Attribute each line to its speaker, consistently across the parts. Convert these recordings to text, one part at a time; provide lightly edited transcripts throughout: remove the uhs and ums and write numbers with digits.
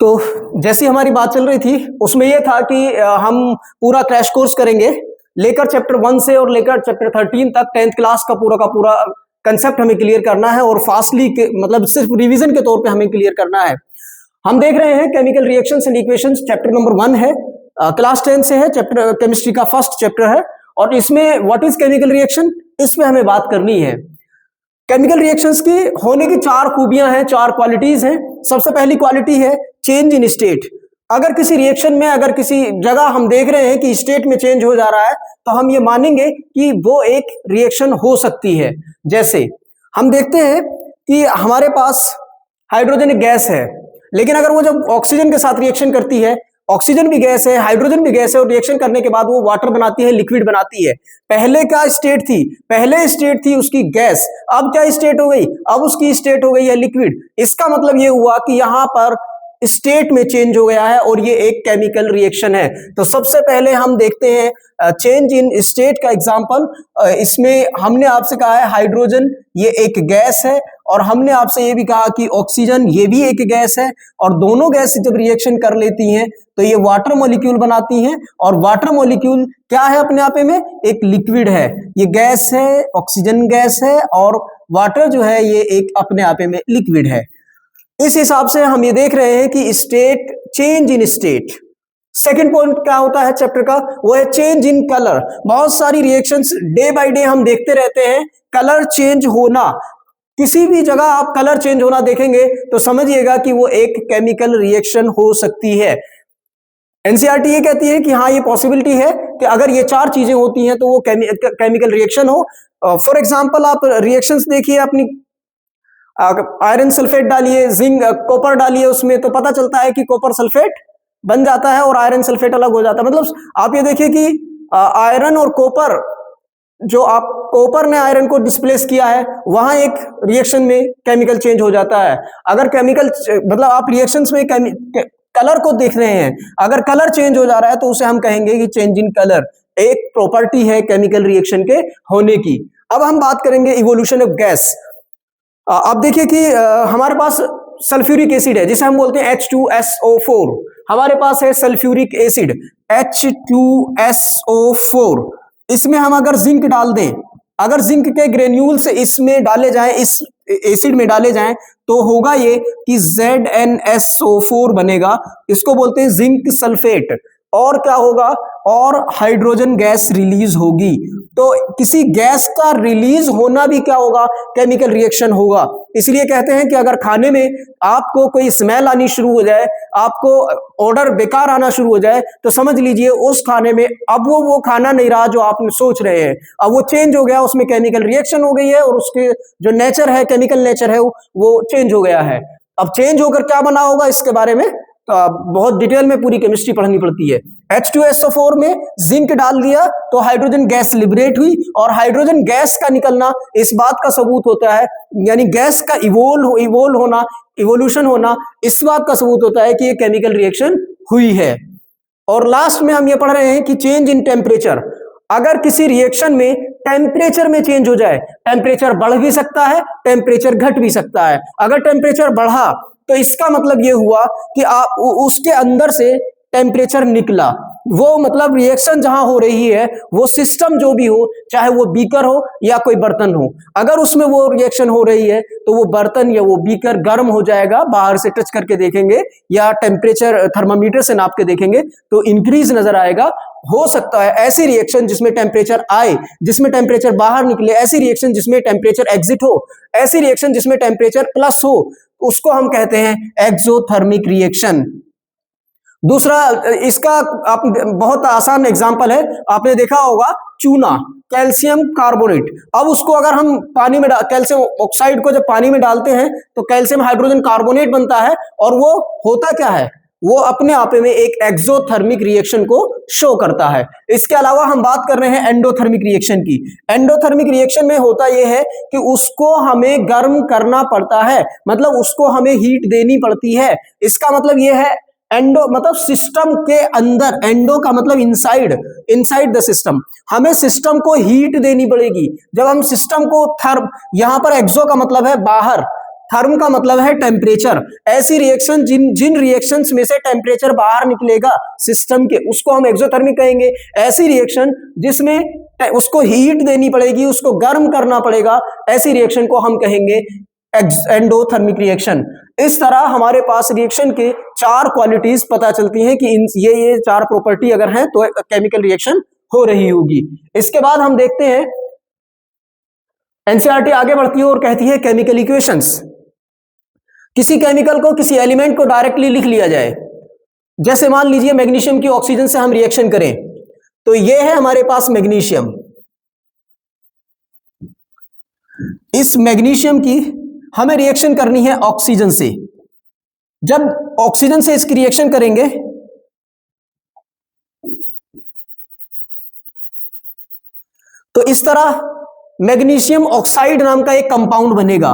Speaker 1: तो जैसी हमारी बात चल रही थी उसमें यह था कि हम पूरा क्रैश कोर्स करेंगे लेकर चैप्टर 1 से और लेकर चैप्टर 13 तक 10th क्लास का पूरा कंसेप्ट हमें क्लियर करना है और फास्टली मतलब सिर्फ रिवीजन के तौर पे हमें क्लियर करना है। हम देख रहे हैं chemical reactions and equations, chapter number 1 है, क्लास 10 से है, चैप्टर केमिस्ट्री का फर्स्ट चैप्टर है और इसमें व्हाट इज केमिकल रिएक्शन, इसमें हमें बात करनी है। केमिकल रिएक्शंस की होने की 4 खूबियां हैं, 4 क्वालिटीज हैं। सबसे पहली क्वालिटी है चेंज इन स्टेट। अगर किसी रिएक्शन में, अगर किसी जगह हम देख रहे हैं कि स्टेट में चेंज हो जा रहा है तो हम ये मानेंगे कि वो एक रिएक्शन हो सकती है। जैसे हम देखते हैं कि हमारे पास हाइड्रोजन एक गैस है, लेकिन अगर वो जब ऑक्सीजन के साथ रिएक्शन करती है, ऑक्सीजन भी गैस है, हाइड्रोजन भी गैस है, और रिएक्शन करने के बाद वो वाटर बनाती है, लिक्विड बनाती है। पहले क्या स्टेट थी? पहले स्टेट थी उसकी गैस, अब क्या स्टेट हो गई? अब उसकी स्टेट हो गई है लिक्विड। इसका मतलब ये हुआ कि यहां पर स्टेट में चेंज हो गया है और ये एक केमिकल रिएक्शन है। तो सबसे पहले हम देखते हैं चेंज इन स्टेट का एग्जांपल। इसमें हमने आपसे कहा है हाइड्रोजन ये एक गैस है, और हमने आपसे ये भी कहा कि ऑक्सीजन ये भी एक गैस है, और दोनों गैस जब रिएक्शन कर लेती हैं तो ये वाटर मॉलिक्यूल बनाती हैं, और वाटर मॉलिक्यूल क्या है अपने आप में? एक लिक्विड है। ये गैस है, ऑक्सीजन गैस है, और वाटर जो है ये एक अपने आप में लिक्विड है। इस हिसाब से हम ये देख रहे हैं कि state, change in state. Second point क्या होता है चैप्टर का? वो है चेंज इन कलर। बहुत सारी रिएक्शंस डे बाय डे हम देखते रहते हैं, कलर चेंज होना। किसी भी जगह आप कलर चेंज होना देखेंगे तो समझिएगा कि वो एक केमिकल रिएक्शन हो सकती है। एनसीईआरटी ये कहती है कि हाँ, ये पॉसिबिलिटी है कि अगर ये 4 चीजें होती हैं तो वो केमिकल रिएक्शन हो। फॉर एग्जांपल आप रिएक्शंस देखिए अपनी, आयरन सल्फेट डालिए, जिंक कॉपर डालिए उसमें, तो पता चलता है कि कॉपर सल्फेट बन जाता है और आयरन सल्फेट अलग हो जाता है। मतलब आप ये देखिए कि आयरन और कॉपर, जो आप कॉपर ने आयरन को डिस्प्लेस किया है, वहां एक रिएक्शन में केमिकल चेंज हो जाता है। अगर केमिकल मतलब आप रिएक्शंस में कलर को देख रहे हैं, अगर कलर चेंज हो जा रहा है तो उसे हम कहेंगे कि चेंज इन कलर, एक प्रॉपर्टी है केमिकल रिएक्शन के होने की। अब हम बात करेंगे इवोल्यूशन ऑफ गैस। आप देखिए कि हमारे पास सल्फ्यूरिक एसिड है जिसे हम बोलते हैं H2SO4। हमारे पास है सल्फ्यूरिक एसिड H2SO4। इसमें हम अगर जिंक डाल दें, अगर जिंक के ग्रेन्यूल्स इसमें डाले जाएं, इस एसिड में डाले जाएं, तो होगा ये कि ZnSO4 बनेगा। इसको बोलते हैं जिंक सल्फेट। और क्या होगा? और हाइड्रोजन गैस रिलीज होगी। तो किसी गैस का रिलीज होना भी क्या होगा? केमिकल रिएक्शन होगा। इसलिए कहते हैं कि अगर खाने में आपको कोई स्मेल आनी शुरू हो जाए, आपको ऑर्डर बेकार आना शुरू हो जाए, तो समझ लीजिए उस खाने में अब वो खाना नहीं रहा जो आप सोच रहे हैं, अब वो चेंज हो गया, उसमें केमिकल रिएक्शन हो गई है और उसके जो नेचर है, केमिकल नेचर है, वो चेंज हो गया है। अब चेंज होकर क्या बना होगा इसके बारे में तो बहुत डिटेल में पूरी केमिस्ट्री पढ़नी पड़ती है। H2SO4 में जिंक डाल दिया तो हाइड्रोजन गैस लिबरेट हुई, और हाइड्रोजन गैस का निकलना इस बात का सबूत होता है, यानी गैस का इवोल्यूशन होना इस बात का सबूत होता है कि ये केमिकल रिएक्शन हुई है। और लास्ट में हम ये पढ़ रहे हैं कि चेंज इन टेम्परेचर। अगर किसी रिएक्शन में टेम्परेचर में चेंज हो जाए, टेम्परेचर बढ़ भी सकता है, टेम्परेचर घट भी सकता है। अगर टेम्परेचर बढ़ा तो इसका मतलब ये हुआ कि आप उसके अंदर से टेम्परेचर निकला, वो मतलब रिएक्शन जहां हो रही है वो सिस्टम जो भी हो, चाहे वो बीकर हो या कोई बर्तन हो, अगर उसमें वो रिएक्शन हो रही है तो वो बर्तन या वो बीकर गर्म हो जाएगा। बाहर से टच करके देखेंगे या टेम्परेचर थर्मामीटर से नाप के देखेंगे तो इंक्रीज नजर आएगा। हो सकता है ऐसी रिएक्शन जिसमें टेम्परेचर आए, जिसमें टेम्परेचर बाहर निकले, ऐसी रिएक्शन जिसमें टेम्परेचर एग्जिट हो, ऐसी रिएक्शन जिसमें टेम्परेचर प्लस हो, उसको हम कहते हैं एक्सोथर्मिक रिएक्शन। दूसरा इसका आप बहुत आसान एग्जांपल है, आपने देखा होगा चूना, कैल्शियम कार्बोनेट। अब उसको अगर हम पानी में कैल्शियम ऑक्साइड को जब पानी में डालते हैं तो कैल्शियम हाइड्रोजन कार्बोनेट बनता है, और वो होता क्या है? वो अपने आप में एक एक्सोथर्मिक रिएक्शन को शो करता है। इसके अलावा हम बात कर रहे हैं एंडोथर्मिक रिएक्शन की। एंडोथर्मिक रिएक्शन में होता यह है कि उसको हमें गर्म करना पड़ता है, मतलब उसको हमें हीट देनी पड़ती है। इसका मतलब यह है एंडो मतलब सिस्टम के अंदर, एंडो का मतलब इनसाइड, इनसाइड द सिस्टम, हमें सिस्टम को हीट देनी पड़ेगी। जब हम सिस्टम को यहां पर एक्सो का मतलब है बाहर, थर्म का मतलब है टेम्परेचर। ऐसी रिएक्शन जिन रिएक्शंस में से टेम्परेचर बाहर निकलेगा सिस्टम के, उसको हम एक्सोथर्मिक कहेंगे। ऐसी रिएक्शन जिसमें उसको हीट देनी पड़ेगी, उसको गर्म करना पड़ेगा, ऐसी रिएक्शन को हम कहेंगे एंडोथर्मिक रिएक्शन। इस तरह हमारे पास रिएक्शन के 4 क्वालिटीज पता चलती हैं कि ये 4 प्रॉपर्टी अगर हैं तो केमिकल रिएक्शन हो रही होगी। इसके बाद हम देखते हैं एनसीईआरटी आगे बढ़ती है और कहती है केमिकल इक्वेशंस। किसी केमिकल को, किसी एलिमेंट को डायरेक्टली लिख लिया जाए, जैसे मान लीजिए मैग्नीशियम की ऑक्सीजन से हम रिएक्शन करें, तो ये है हमारे पास मैग्नीशियम। इस मैग्नीशियम की हमें रिएक्शन करनी है ऑक्सीजन से। जब ऑक्सीजन से इसकी रिएक्शन करेंगे तो इस तरह मैग्नीशियम ऑक्साइड नाम का एक कंपाउंड बनेगा।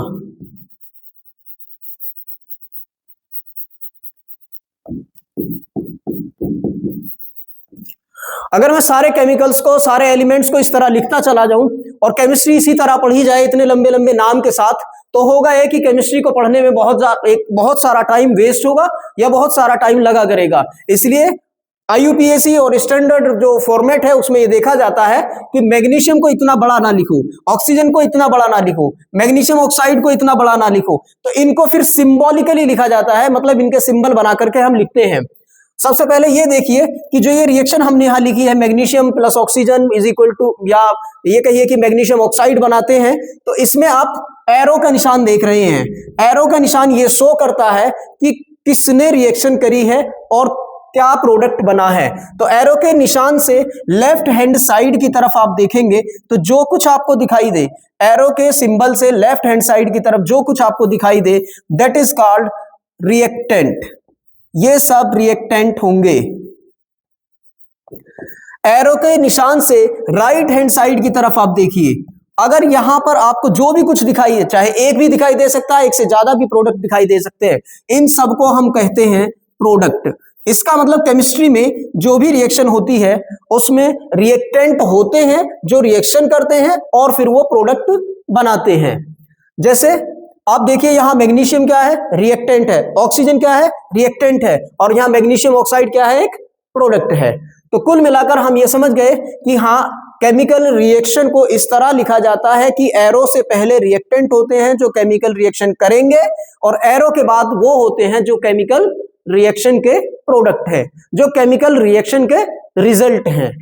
Speaker 1: अगर मैं सारे केमिकल्स को, सारे एलिमेंट्स को इस तरह लिखता चला जाऊं और केमिस्ट्री इसी तरह पढ़ी जाए इतने लंबे लंबे नाम के साथ, तो होगा यह कि केमिस्ट्री को पढ़ने में बहुत सारा टाइम वेस्ट होगा या बहुत सारा टाइम लगा करेगा। इसलिए आईयूपीएसी और स्टैंडर्ड जो फॉर्मेट है उसमें ये देखा जाता है कि मैग्नीशियम को इतना बड़ा ना लिखो, ऑक्सीजन को इतना बड़ा ना लिखो, मैग्नीशियम ऑक्साइड को इतना बड़ा ना लिखो, तो इनको फिर सिंबॉलिकली लिखा जाता है, मतलब इनके सिंबल बना करके हम लिखते हैं। सबसे पहले ये देखिए कि जो ये रिएक्शन हमने यहां लिखी है magnesium plus oxygen is equal to, या ये कहिए कि मैग्नीशियम ऑक्साइड बनाते हैं, तो इसमें आप एरो का निशान देख रहे हैं। एरो का निशान ये शो करता है कि किसने रिएक्शन करी है और क्या प्रोडक्ट बना है। तो एरो के निशान से लेफ्ट हैंड साइड की तरफ आप देखेंगे तो जो कुछ आपको दिखाई दे, एरो के सिंबल से लेफ्ट हैंड साइड की तरफ जो कुछ आपको दिखाई दे, दैट इज कॉल्ड रिएक्टेंट। ये सब रिएक्टेंट होंगे। एरो के निशान से राइट हैंड साइड की तरफ आप देखिए, अगर यहां पर आपको जो भी कुछ दिखाई है, चाहे एक भी दिखाई दे सकता है, एक से ज्यादा भी प्रोडक्ट दिखाई दे सकते हैं, इन सबको हम कहते हैं प्रोडक्ट। इसका मतलब केमिस्ट्री में जो भी रिएक्शन होती है उसमें रिएक्टेंट होते हैं जो रिएक्शन करते हैं और फिर वो प्रोडक्ट बनाते हैं। जैसे आप देखिए यहां मैग्नीशियम क्या है, रिएक्टेंट है, ऑक्सीजन क्या है, रिएक्टेंट है, और यहां मैग्नीशियम ऑक्साइड क्या है, एक प्रोडक्ट है। तो कुल मिलाकर हम ये समझ गए कि हाँ, केमिकल रिएक्शन को इस तरह लिखा जाता है कि एरो से पहले रिएक्टेंट होते हैं जो केमिकल रिएक्शन करेंगे, और एरो के बाद वो होते हैं जो केमिकल रिएक्शन के प्रोडक्ट है, जो केमिकल रिएक्शन के रिजल्ट हैं।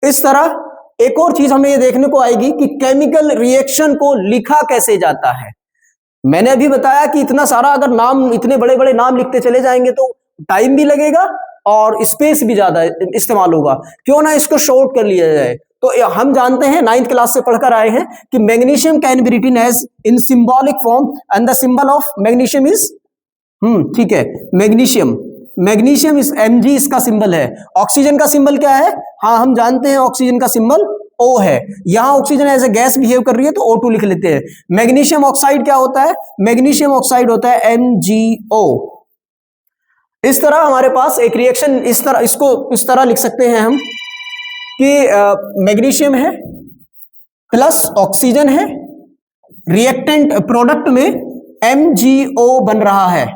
Speaker 1: इस तरह एक और चीज हमें ये देखने को आएगी कि केमिकल रिएक्शन को लिखा कैसे जाता है। मैंने अभी बताया कि इतना सारा अगर नाम, इतने बड़े बड़े नाम लिखते चले जाएंगे तो टाइम भी लगेगा और स्पेस भी ज्यादा इस्तेमाल होगा। क्यों ना इसको शॉर्ट कर लिया जाए। तो हम जानते हैं, 9th क्लास से पढ़कर आए हैं कि magnesium can be written as in symbolic form and the symbol of magnesium is ठीक है, मैग्नीशियम इस Mg इसका सिंबल है। ऑक्सीजन का सिंबल क्या है, हाँ हम जानते हैं ऑक्सीजन का सिंबल O है। यहां oxygen as a gas behave कर रही है तो O2 लिख लेते हैं। मैग्नीशियम ऑक्साइड क्या होता है, मैग्नीशियम ऑक्साइड होता है MgO। इस तरह हमारे पास एक रिएक्शन इस तरह, इसको इस तरह लिख सकते हैं हम कि मैग्नीशियम है प्लस ऑक्सीजन है, रिएक्टेंट प्रोडक्ट में MgO बन रहा है,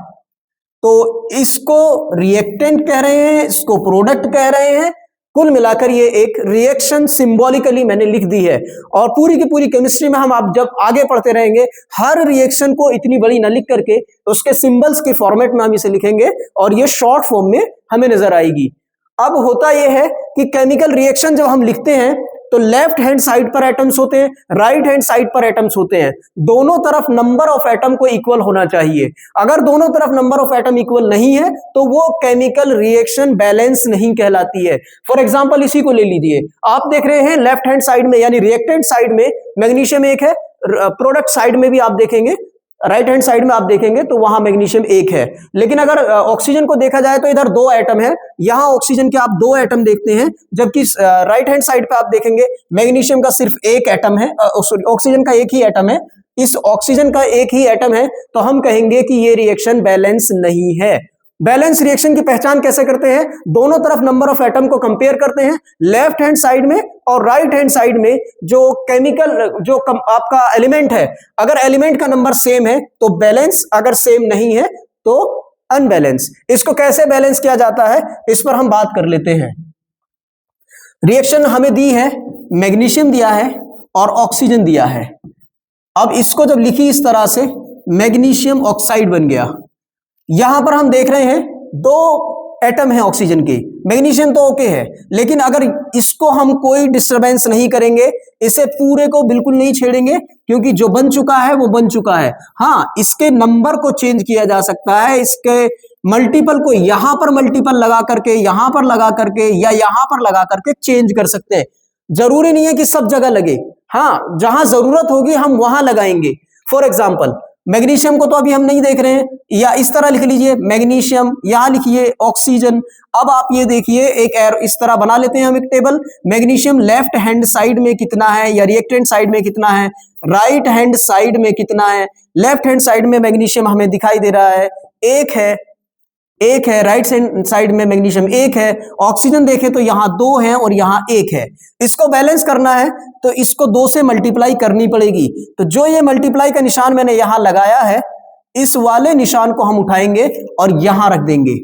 Speaker 1: तो इसको रिएक्टेंट कह रहे हैं, इसको प्रोडक्ट कह रहे हैं। कुल मिलाकर ये एक रिएक्शन सिंबॉलिकली मैंने लिख दी है। और पूरी की पूरी केमिस्ट्री में हम आप जब आगे पढ़ते रहेंगे, हर रिएक्शन को इतनी बड़ी ना लिख करके उसके सिंबल्स के फॉर्मेट में हम इसे लिखेंगे और ये शॉर्ट फॉर्म में हमें नजर आएगी। अब होता यह है कि केमिकल रिएक्शन जब हम लिखते हैं तो लेफ्ट हैंड साइड पर एटम्स होते हैं, राइट हैंड साइड पर एटम्स होते हैं। दोनों तरफ नंबर ऑफ एटम को इक्वल होना चाहिए। अगर दोनों तरफ नंबर ऑफ एटम इक्वल नहीं है तो वो केमिकल रिएक्शन बैलेंस नहीं कहलाती है। फॉर एग्जांपल इसी को ले लीजिए, आप देख रहे हैं लेफ्ट हैंड साइड में यानी रिएक्टेंट साइड में मैग्नीशियम एक है, प्रोडक्ट साइड में भी आप देखेंगे, राइट हैंड साइड में आप देखेंगे तो वहां मैग्नीशियम एक है। लेकिन अगर ऑक्सीजन को देखा जाए तो इधर 2 एटम है, यहां ऑक्सीजन के आप 2 एटम देखते हैं, जबकि राइट हैंड साइड पे आप देखेंगे मैग्नीशियम का सिर्फ एक एटम है, सॉरी ऑक्सीजन का एक ही एटम है। इस ऑक्सीजन का एक ही एटम है तो हम कहेंगे कि ये रिएक्शन बैलेंस नहीं है। बैलेंस रिएक्शन की पहचान कैसे करते हैं? दोनों तरफ नंबर ऑफ एटम को कंपेयर करते हैं, लेफ्ट हैंड साइड में और राइट हैंड साइड में जो केमिकल जो आपका एलिमेंट है, अगर एलिमेंट का नंबर सेम है तो बैलेंस, अगर सेम नहीं है तो अनबैलेंस। इसको कैसे बैलेंस किया जाता है इस पर हम बात कर लेते हैं। रिएक्शन हमें दी है, मैग्नीशियम दिया है और ऑक्सीजन दिया है। अब इसको जब लिखी इस तरह से, मैग्नीशियम ऑक्साइड बन गया। यहां पर हम देख रहे हैं दो एटम है ऑक्सीजन के, मैग्नीशियम तो ओके है, लेकिन अगर इसको हम कोई डिस्टरबेंस नहीं करेंगे, इसे पूरे को बिल्कुल नहीं छेड़ेंगे, क्योंकि जो बन चुका है वो बन चुका है। हाँ, इसके नंबर को चेंज किया जा सकता है, इसके मल्टीपल को यहां पर मल्टीपल लगा करके, यहां पर लगा करके या यहां पर लगा करके चेंज कर सकते हैं। जरूरी नहीं है कि सब जगह लगे, हाँ जहां जरूरत होगी हम वहां लगाएंगे। फॉर एग्जाम्पल मैग्नीशियम को तो अभी हम नहीं देख रहे हैं, या इस तरह लिख लीजिए मैग्नीशियम, यहां लिखिए ऑक्सीजन। अब आप ये देखिए एक एरो इस तरह बना लेते हैं हम एक table. Magnesium left hand side में कितना है या रिएक्टेंट साइड में कितना है, राइट हैंड साइड में कितना है। लेफ्ट हैंड साइड में मैग्नीशियम हमें दिखाई दे रहा है एक है, राइट साइड में मैग्नीशियम एक है। ऑक्सीजन देखें तो यहां दो है और यहां एक है। इसको बैलेंस करना है तो इसको दो से मल्टीप्लाई करनी पड़ेगी। तो जो ये मल्टीप्लाई का निशान मैंने यहां लगाया है, इस वाले निशान को हम उठाएंगे और यहां रख देंगे।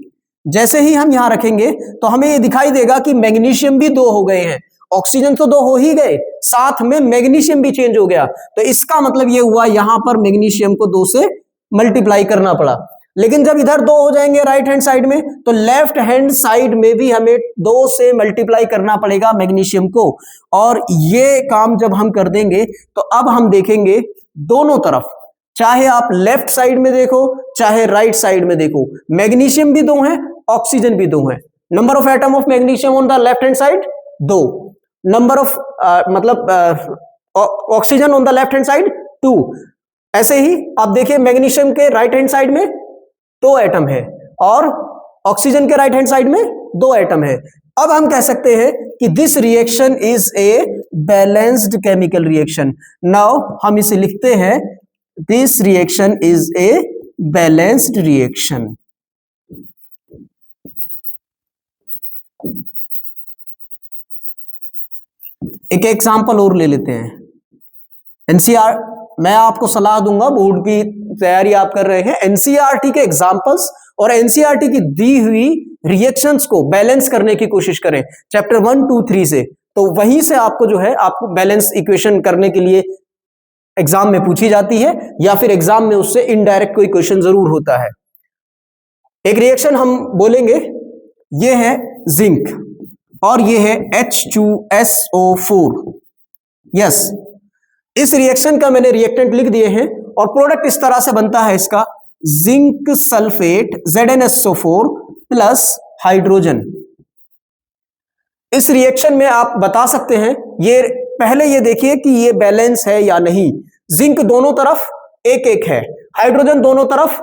Speaker 1: जैसे ही हम यहां रखेंगे तो हमें ये दिखाई देगा कि मैग्नीशियम भी दो हो गए हैं। ऑक्सीजन तो दो हो ही गए, साथ में मैग्नीशियम भी चेंज हो गया। तो इसका मतलब ये हुआ यहां पर मैग्नीशियम को दो से मल्टीप्लाई करना पड़ा। लेकिन जब इधर दो हो जाएंगे राइट हैंड साइड में, तो लेफ्ट हैंड साइड में भी हमें दो से मल्टीप्लाई करना पड़ेगा मैग्नीशियम को। और ये काम जब हम कर देंगे तो अब हम देखेंगे दोनों तरफ, चाहे आप लेफ्ट साइड में देखो चाहे राइट साइड में देखो, मैग्नीशियम भी दो है, ऑक्सीजन भी दो है। Number of atom of magnesium on the left hand side दो, number of oxygen on the left hand side 2। ऐसे ही आप देखिए मैग्नीशियम के राइट हैंड साइड में दो एटम है और ऑक्सीजन के राइट हैंड साइड में दो एटम है। अब हम कह सकते हैं कि this reaction is a balanced chemical reaction. Now हम इसे लिखते हैं, this reaction is a balanced reaction. एक एग्जांपल और ले लेते हैं। एनसीआर, मैं आपको सलाह दूंगा, बोर्ड की तैयारी आप कर रहे हैं, एनसीईआरटी के एग्जांपल्स और एनसीईआरटी की दी हुई रिएक्शंस को बैलेंस करने की कोशिश करें चैप्टर 1, 2, 3 से। तो वहीं से आपको जो है आपको बैलेंस इक्वेशन करने के लिए एग्जाम में पूछी जाती है, या फिर एग्जाम में उससे इनडायरेक्ट कोई क्वेश्चन जरूर होता है। एक रिएक्शन हम बोलेंगे, ये है जिंक और ये है H2SO4। यस, इस रिएक्शन का मैंने रिएक्टेंट लिख दिए हैं और प्रोडक्ट इस तरह से बनता है इसका, zinc sulphate ZnSO4 plus hydrogen. इस रिएक्शन में आप बता सकते हैं, ये पहले ये देखिए कि ये बैलेंस है या नहीं। जिंक दोनों तरफ एक एक है, हाइड्रोजन दोनों तरफ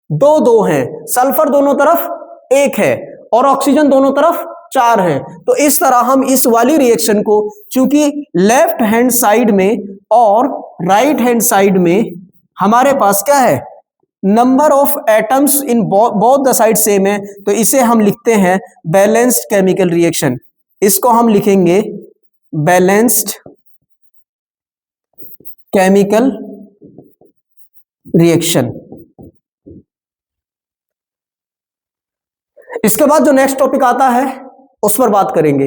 Speaker 1: दो दो हैं, सल्फर दोनों तरफ एक है और ऑक्सीजन दोनों तरफ 4 हैं। तो इस तरह हम इस वाली रिएक्शन को, चूंकि लेफ्ट हैंड साइड में और राइट हैंड साइड में हमारे पास क्या है, number of atoms in both the side same है, तो इसे हम लिखते हैं बैलेंस्ड केमिकल रिएक्शन। इसको हम लिखेंगे बैलेंस्ड केमिकल रिएक्शन। इसके बाद जो नेक्स्ट टॉपिक आता है उस पर बात करेंगे।